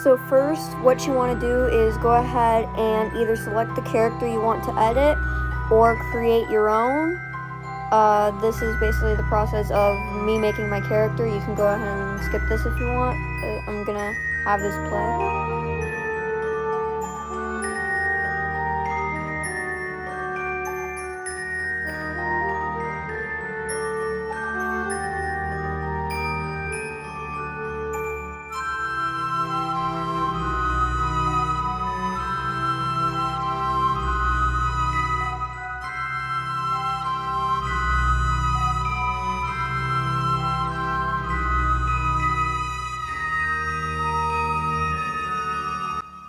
So first, what you want to do is go ahead and either select the character you want to edit or create your own. This is basically the process of me making my character. You can go ahead and skip this if you want. I'm gonna have this play.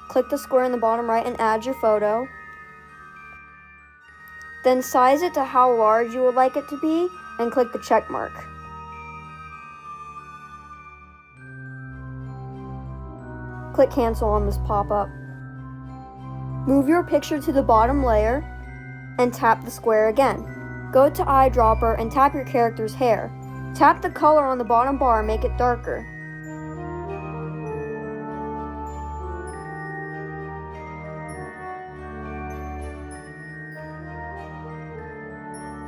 Click the square in the bottom right and add your photo. Then size it to how large you would like it to be and click the check mark. Click cancel on this pop-up. Move your picture to the bottom layer and tap the square again. Go to eyedropper and tap your character's hair. Tap the color on the bottom bar and make it darker.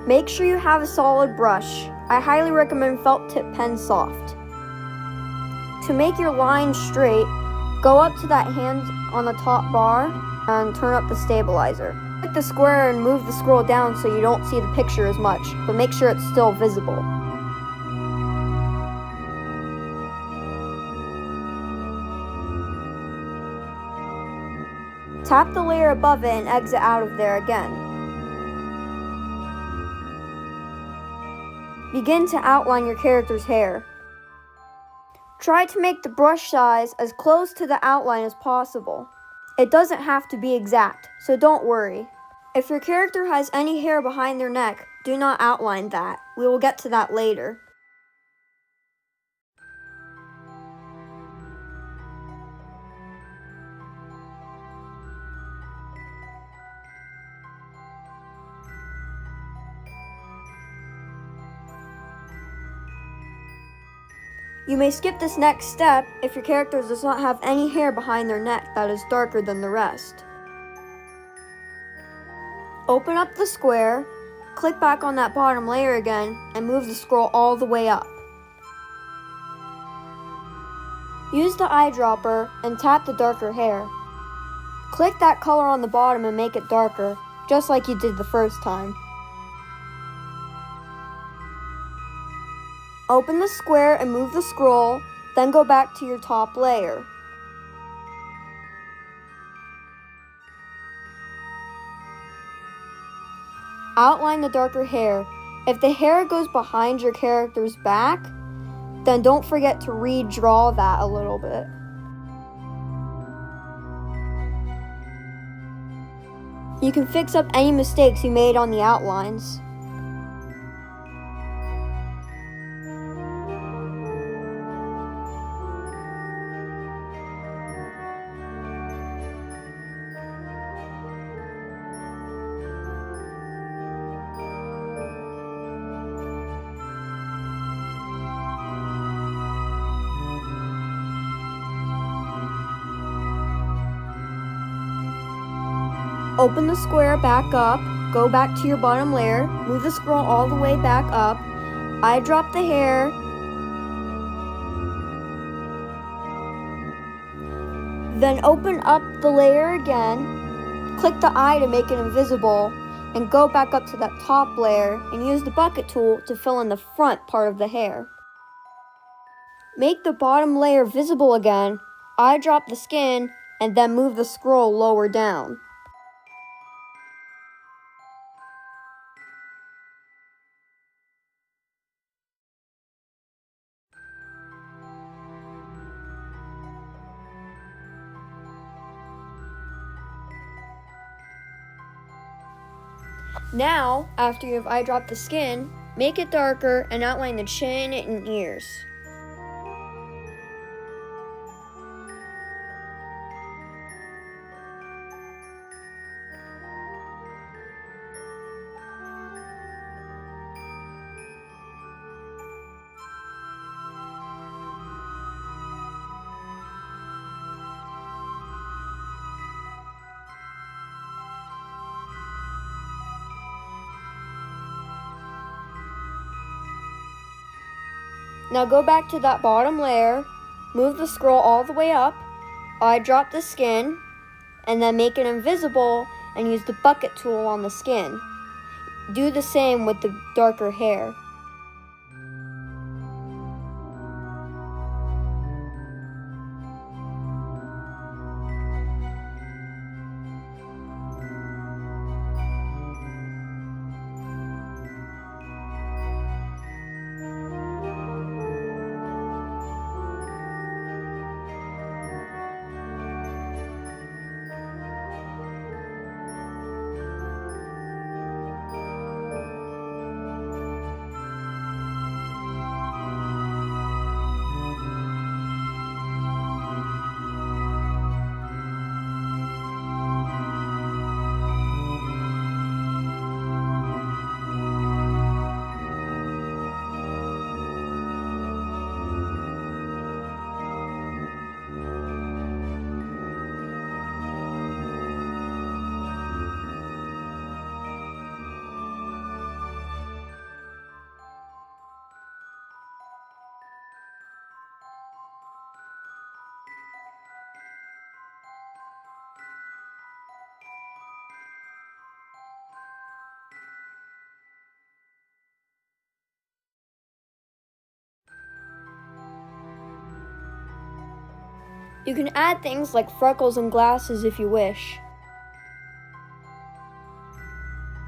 Make sure you have a solid brush. I highly recommend felt tip pen soft. To make your line straight, go up to that hand on the top bar and turn up the stabilizer. Click the square and move the scroll down so you don't see the picture as much, but make sure it's still visible. Tap the layer above it and exit out of there again. Begin to outline your character's hair. Try to make the brush size as close to the outline as possible. It doesn't have to be exact, so don't worry. If your character has any hair behind their neck, do not outline that. We will get to that later. You may skip this next step if your character does not have any hair behind their neck that is darker than the rest. Open up the square, click back on that bottom layer again, and move the scroll all the way up. Use the eyedropper and tap the darker hair. Click that color on the bottom and make it darker, just like you did the first time. Open the square and move the scroll, then go back to your top layer. Outline the darker hair. If the hair goes behind your character's back, then don't forget to redraw that a little bit. You can fix up any mistakes you made on the outlines. Open the square back up, go back to your bottom layer, move the scroll all the way back up, eyedrop the hair, then open up the layer again, click the eye to make it invisible, and go back up to that top layer and use the bucket tool to fill in the front part of the hair. Make the bottom layer visible again, eyedrop the skin, and then move the scroll lower down. Now, after you have eyedropped the skin, make it darker and outline the chin and ears. Now go back to that bottom layer, move the scroll all the way up, eyedrop the skin, and then make it invisible and use the bucket tool on the skin. Do the same with the darker hair. You can add things like freckles and glasses if you wish.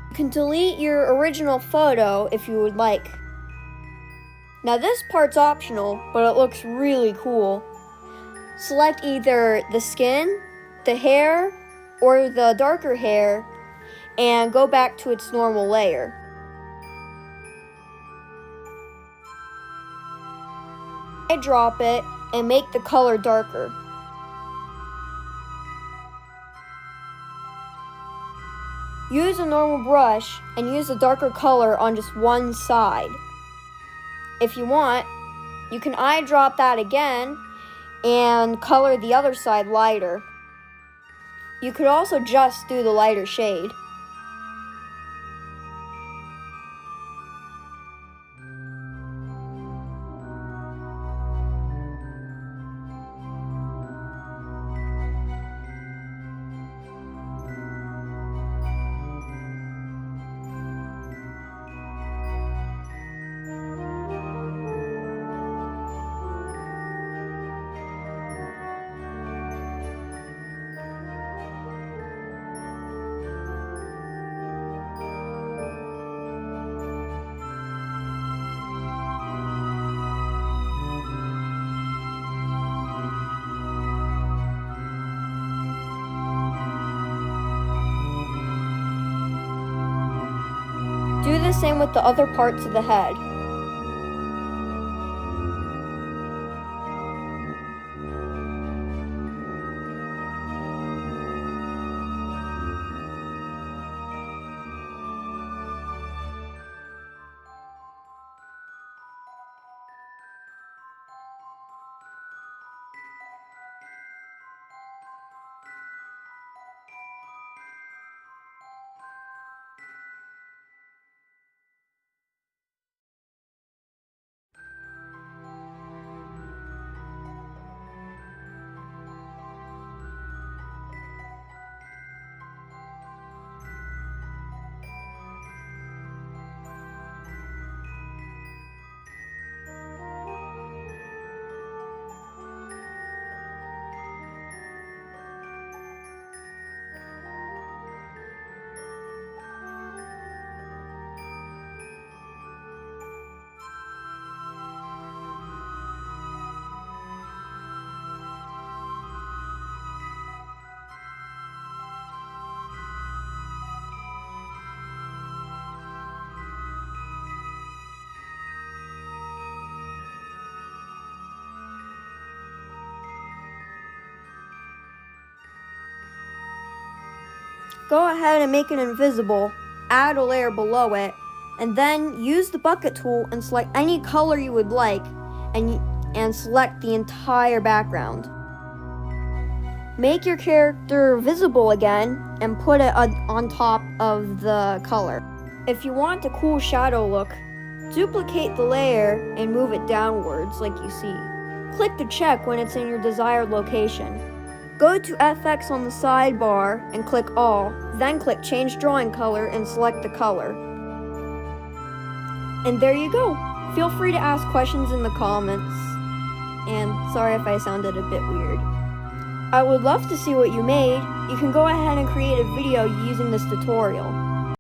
You can delete your original photo if you would like. Now this part's optional, but it looks really cool. Select either the skin, the hair, or the darker hair, and go back to its normal layer. Drop it and make the color darker. Use a normal brush and use a darker color on just one side. If you want, you can eyedrop that again and color the other side lighter. You could also just do the lighter shade. Do the same with the other parts of the head. Go ahead and make it invisible, add a layer below it, and then use the bucket tool and select any color you would like and select the entire background. Make your character visible again and put it on top of the color. If you want a cool shadow look, Duplicate the layer and move it downwards like you see. Click the check when it's in your desired location. Go to FX on the sidebar and click All, then click Change Drawing Color and select the color. And there you go. Feel free to ask questions in the comments. And sorry if I sounded a bit weird. I would love to see what you made. You can go ahead and create a video using this tutorial.